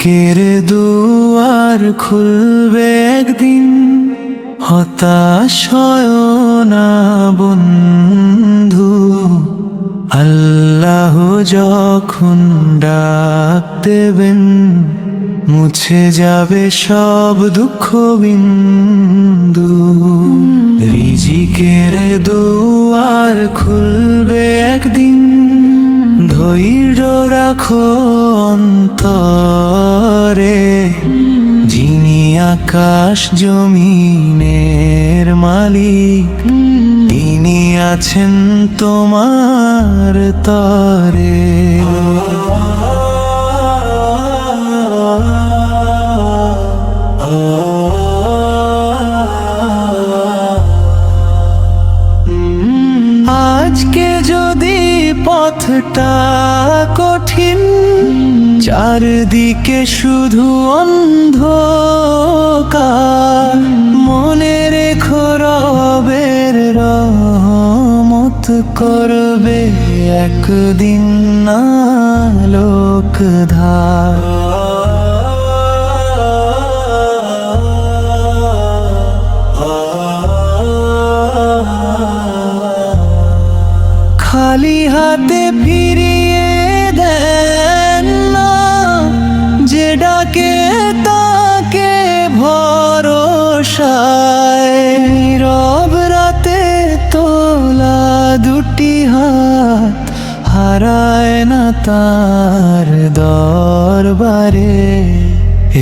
রিজিকের দুয়ার খুলবে একদিন, হতাশ হয় না বন্ধু। আল্লাহ যখন ডাক দেবেন, মুছে যাবে সব দুঃখ বিন্দু। রিজিকের দুয়ার খুলবে একদিন, ধৈর্য রাখো অন্তরে। যিনি আকাশ জমিনের মালিক, তিনি আছেন তোমার তরে। আজকে যদি পথটা কঠিন, চারদিকে শুধু অন্ধকার, মনে রেখো রবের রহমত করবে একদিন আলোক ধার। খালি হাতে ফিরিয়ে দেন না, যে ডাকে তাকে ভরসায়। নীরব রাতে তোলা দুটি হাত, হারায় না তার দরবারে।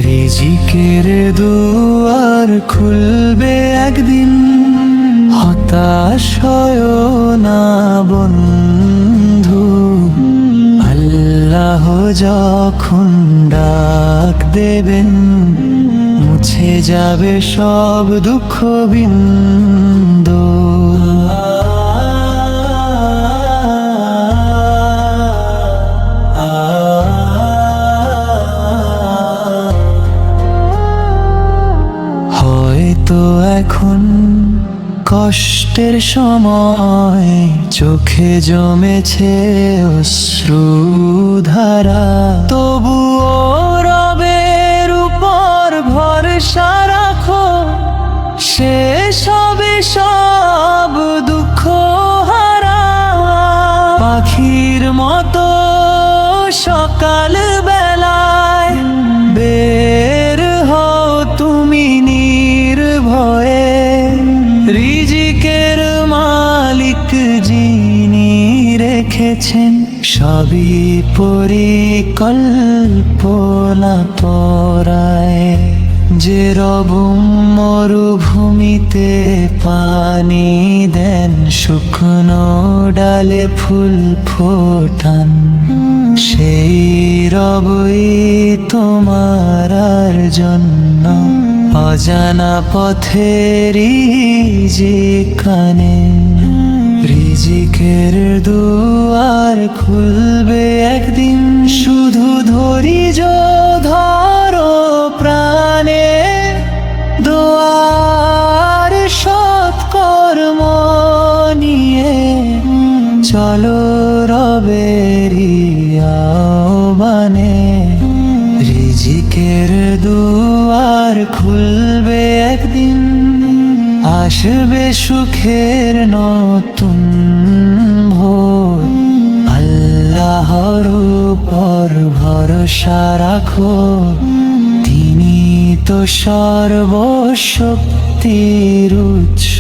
রিজিকের দুয়ার খুলবে একদিন, হতাশ হয় না বন্ধু। আল্লাহ যখন ডাক দেবেন, মুছে যাবে সব দুঃখ বিন্দু। হয়তো এখন কষ্টের সময়, চোখে জমেছে অশ্রুধারা, তবুও রবের উপর ভরসা রাখো। সে সবে সব দুঃখ হারা, পাখির মতো সকাল বেলায় বের হও তুমি নির্ভয়ে। রিজিকের মালিক যিনি রেখেছেন সবই পরিকল্পনা পরায়। যে রব মরুভূমিতে পানি দেন, শুকনো ডালে ফুল ফোটান, সেই রবই তোমার জন্য অজানা পথের রিজিকানে। রিজিকের দুয়ার খুলবে একদিন, শুধু ধৈর্য ধরো প্রাণে। দোয়ার সৎকর্ম নিয়ে চলো রবেরি আহ্বানে। রিজিকের দুয়ার খুলবে একদিন, আসবে সুখের নতুন ভোর। আল্লাহর উপর ভরসা রাখো, তিনি তো সর্বশক্তির উৎস।